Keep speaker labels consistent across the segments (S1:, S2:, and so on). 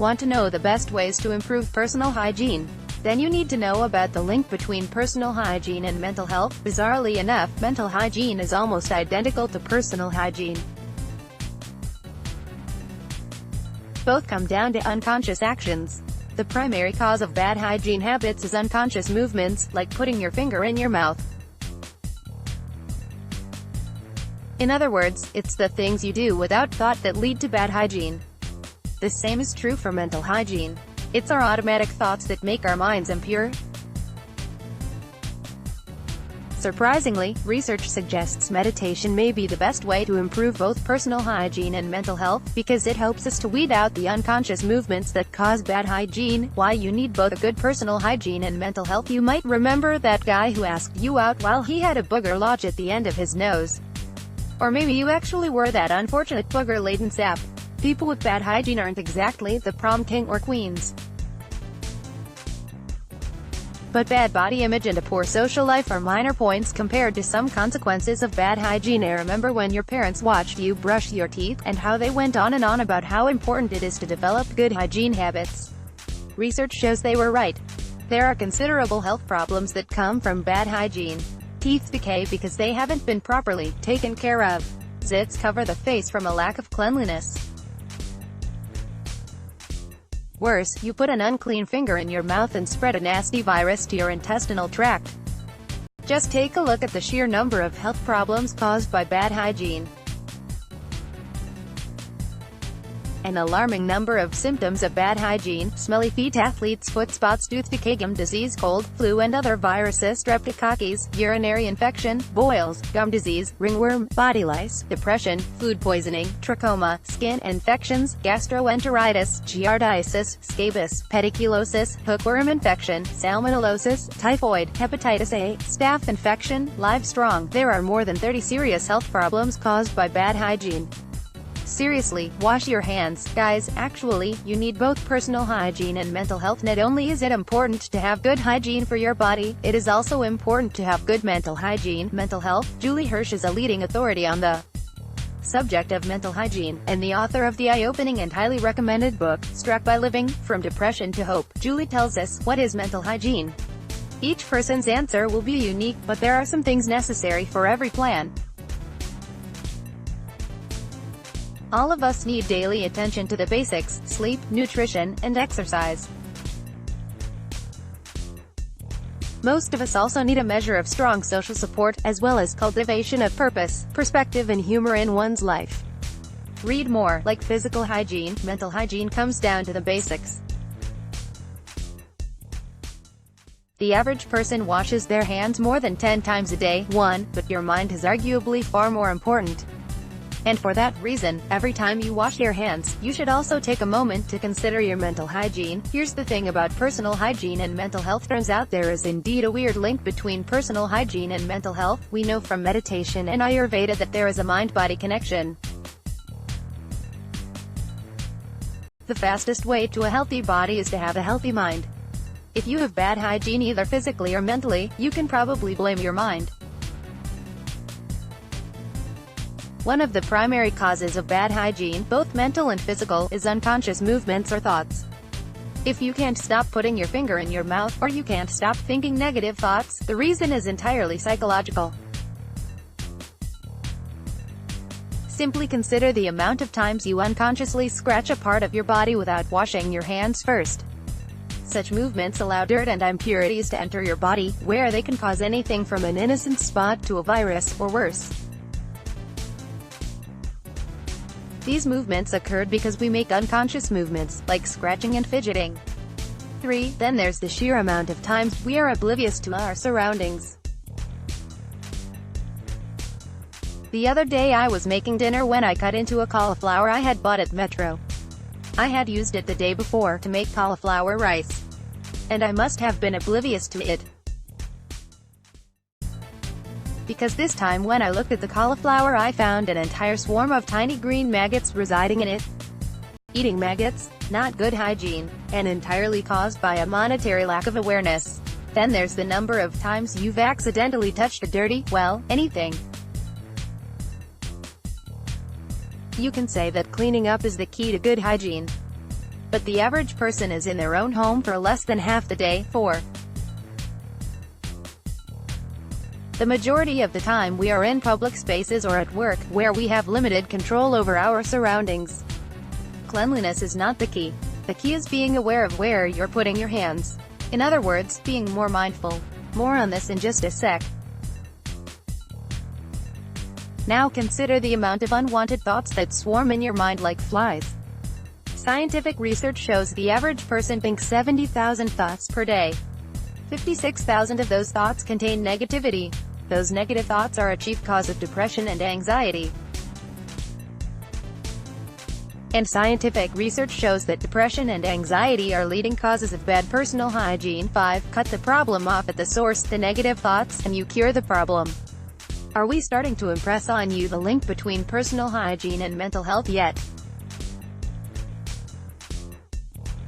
S1: Want to know the best ways to improve personal hygiene? Then you need to know about the link between personal hygiene and mental health. Bizarrely enough, mental hygiene is almost identical to personal hygiene. Both come down to unconscious actions. The primary cause of bad hygiene habits is unconscious movements, like putting your finger in your mouth. In other words, it's the things you do without thought that lead to bad hygiene. The same is true for mental hygiene. It's our automatic thoughts that make our minds impure. Surprisingly, research suggests meditation may be the best way to improve both personal hygiene and mental health, because it helps us to weed out the unconscious movements that cause bad hygiene. Why you need both a good personal hygiene and mental health? You might remember that guy who asked you out while he had a booger lodge at the end of his nose. Or maybe you actually were that unfortunate booger-laden sap. People with bad hygiene aren't exactly the prom king or queens. But bad body image and a poor social life are minor points compared to some consequences of bad hygiene. I remember when your parents watched you brush your teeth, and how they went on and on about how important it is to develop good hygiene habits. Research shows they were right. There are considerable health problems that come from bad hygiene. Teeth decay because they haven't been properly taken care of. Zits cover the face from a lack of cleanliness. Worse, you put an unclean finger in your mouth and spread a nasty virus to your intestinal tract. Just take a look at the sheer number of health problems caused by bad hygiene. An alarming number of symptoms of bad hygiene: smelly feet, athlete's foot spots, tooth decay, gum disease, cold, flu and other viruses, streptococcus, urinary infection, boils, gum disease, ringworm, body lice, depression, food poisoning, trachoma, skin infections, gastroenteritis, giardiasis, scabies, pediculosis, hookworm infection, salmonellosis, typhoid, hepatitis A, staph infection, livestrong. There are more than 30 serious health problems caused by bad hygiene. Seriously, wash your hands, guys. Actually, you need both personal hygiene and mental health. Not only is it important to have good hygiene for your body, it is also important to have good mental hygiene. Mental health. Julie Hirsch is a leading authority on the subject of mental hygiene, and the author of the eye-opening and highly recommended book, Struck by Living, From Depression to Hope. Julie tells us, what is mental hygiene? Each person's answer will be unique, but there are some things necessary for every plan. All of us need daily attention to the basics: sleep, nutrition, and exercise. Most of us also need a measure of strong social support, as well as cultivation of purpose, perspective and humor in one's life. Read more. Like physical hygiene, mental hygiene comes down to the basics. The average person washes their hands more than 10 times a day. But your mind is arguably far more important. And for that reason, every time you wash your hands, you should also take a moment to consider your mental hygiene. Here's the thing about personal hygiene and mental health. Turns out there is indeed a weird link between personal hygiene and mental health. We know from meditation and Ayurveda that there is a mind-body connection. The fastest way to a healthy body is to have a healthy mind. If you have bad hygiene either physically or mentally, you can probably blame your mind. One of the primary causes of bad hygiene, both mental and physical, is unconscious movements or thoughts. If you can't stop putting your finger in your mouth, or you can't stop thinking negative thoughts, the reason is entirely psychological. Simply consider the amount of times you unconsciously scratch a part of your body without washing your hands first. Such movements allow dirt and impurities to enter your body, where they can cause anything from an innocent spot to a virus, or worse. These movements occurred because we make unconscious movements, like scratching and fidgeting. 3. Then there's the sheer amount of times we are oblivious to our surroundings. The other day I was making dinner when I cut into a cauliflower I had bought at Metro. I had used it the day before to make cauliflower rice, and I must have been oblivious to it. Because this time when I looked at the cauliflower I found an entire swarm of tiny green maggots residing in it. Eating maggots? Not good hygiene, and entirely caused by a monetary lack of awareness. Then there's the number of times you've accidentally touched a dirty, well, anything. You can say that cleaning up is the key to good hygiene. but the average person is in their own home for less than half the day. 4. The majority of the time we are in public spaces or at work, where we have limited control over our surroundings. Cleanliness is not the key. The key is being aware of where you're putting your hands. In other words, being more mindful. More on this in just a sec. Now consider the amount of unwanted thoughts that swarm in your mind like flies. Scientific research shows the average person thinks 70,000 thoughts per day. 56,000 of those thoughts contain negativity. Those negative thoughts are a chief cause of depression and anxiety. And scientific research shows that depression and anxiety are leading causes of bad personal hygiene. 5. Cut the problem off at the source, the negative thoughts, and you cure the problem. Are we starting to impress on you the link between personal hygiene and mental health yet?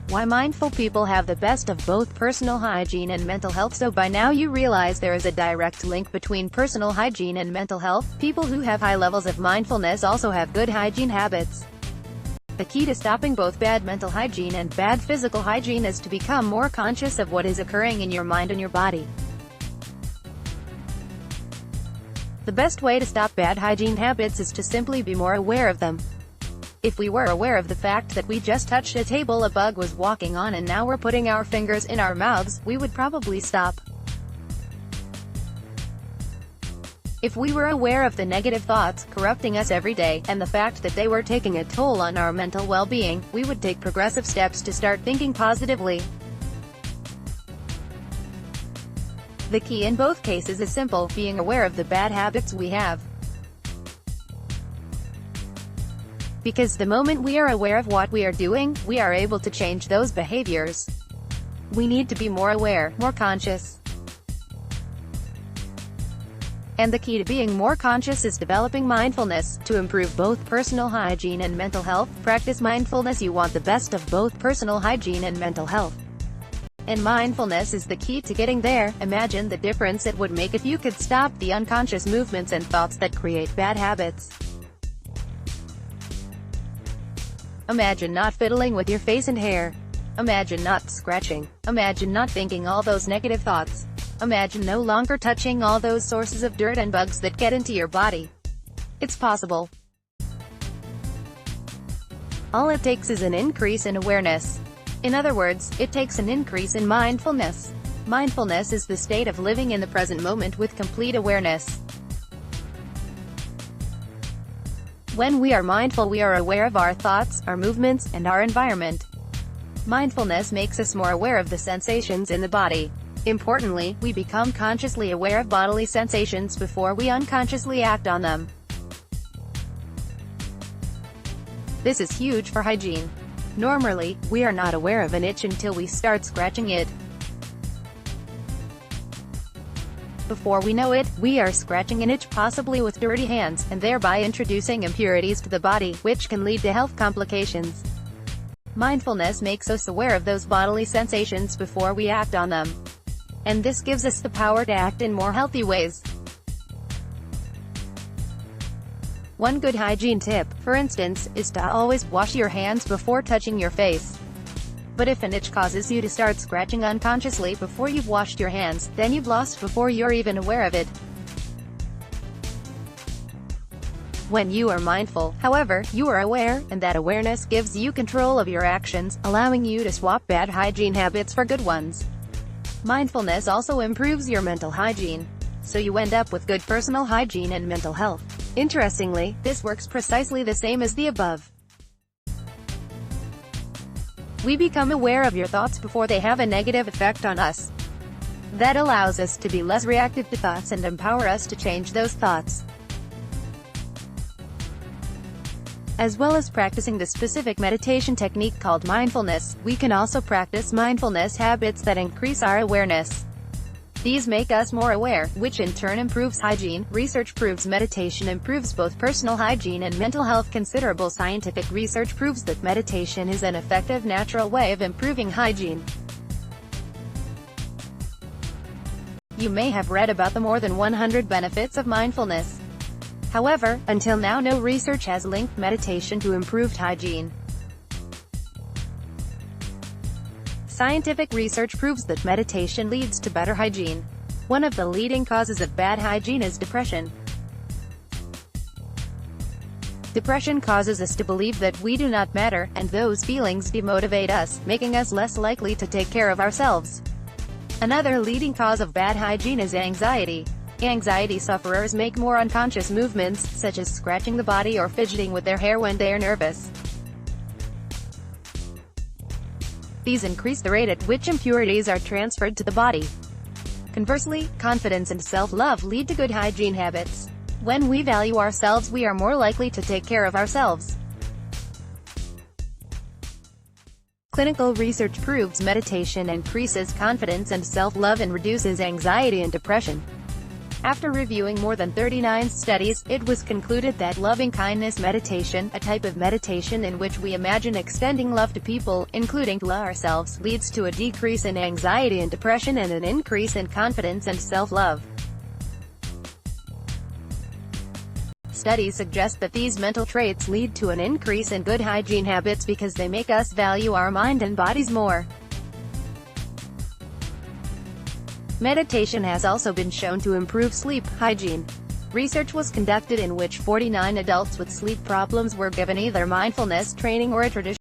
S1: Why mindful people have the best of both personal hygiene and mental health. So by now you realize there is a direct link between personal hygiene and mental health. People who have high levels of mindfulness also have good hygiene habits. The key to stopping both bad mental hygiene and bad physical hygiene is to become more conscious of what is occurring in your mind and your body. The best way to stop bad hygiene habits is to simply be more aware of them. If we were aware of the fact that we just touched a table a bug was walking on and now we're putting our fingers in our mouths, we would probably stop. If we were aware of the negative thoughts corrupting us every day, and the fact that they were taking a toll on our mental well-being, we would take progressive steps to start thinking positively. The key in both cases is simple: being aware of the bad habits we have. Because the moment we are aware of what we are doing, we are able to change those behaviors. We need to be more aware, more conscious. And the key to being more conscious is developing mindfulness. To improve both personal hygiene and mental health, practice mindfulness. You want the best of both personal hygiene and mental health. And mindfulness is the key to getting there. Imagine the difference it would make if you could stop the unconscious movements and thoughts that create bad habits. Imagine not fiddling with your face and hair. Imagine not scratching. Imagine not thinking all those negative thoughts. Imagine no longer touching all those sources of dirt and bugs that get into your body. It's possible. All it takes is an increase in awareness. In other words, it takes an increase in mindfulness. Mindfulness is the state of living in the present moment with complete awareness. When we are mindful, we are aware of our thoughts, our movements, and our environment. Mindfulness makes us more aware of the sensations in the body. Importantly, we become consciously aware of bodily sensations before we unconsciously act on them. This is huge for hygiene. Normally, we are not aware of an itch until we start scratching it. Before we know it, we are scratching an itch, possibly with dirty hands, and thereby introducing impurities to the body, which can lead to health complications. Mindfulness makes us aware of those bodily sensations before we act on them. And this gives us the power to act in more healthy ways. One good hygiene tip, for instance, is to always wash your hands before touching your face. But if an itch causes you to start scratching unconsciously before you've washed your hands, then you've lost before you're even aware of it. When you are mindful, however, you are aware, and that awareness gives you control of your actions, allowing you to swap bad hygiene habits for good ones. Mindfulness also improves your mental hygiene, so you end up with good personal hygiene and mental health. Interestingly, this works precisely the same as the above. We become aware of your thoughts before they have a negative effect on us. That allows us to be less reactive to thoughts and empower us to change those thoughts. As well as practicing the specific meditation technique called mindfulness, we can also practice mindfulness habits that increase our awareness. These make us more aware, which in turn improves hygiene. Research proves meditation improves both personal hygiene and mental health. Considerable scientific research proves that meditation is an effective natural way of improving hygiene. You may have read about the more than 100 benefits of mindfulness. However, until now no research has linked meditation to improved hygiene. Scientific research proves that meditation leads to better hygiene. One of the leading causes of bad hygiene is depression. Depression causes us to believe that we do not matter, and those feelings demotivate us, making us less likely to take care of ourselves. Another leading cause of bad hygiene is anxiety. Anxiety sufferers make more unconscious movements, such as scratching the body or fidgeting with their hair when they are nervous. These increase the rate at which impurities are transferred to the body. Conversely, confidence and self-love lead to good hygiene habits. When we value ourselves, we are more likely to take care of ourselves. Clinical research proves meditation increases confidence and self-love and reduces anxiety and depression. After reviewing more than 39 studies, it was concluded that loving-kindness meditation, a type of meditation in which we imagine extending love to people, including to ourselves, leads to a decrease in anxiety and depression and an increase in confidence and self-love. Studies suggest that these mental traits lead to an increase in good hygiene habits because they make us value our mind and bodies more. Meditation has also been shown to improve sleep hygiene. Research was conducted in which 49 adults with sleep problems were given either mindfulness training or a traditional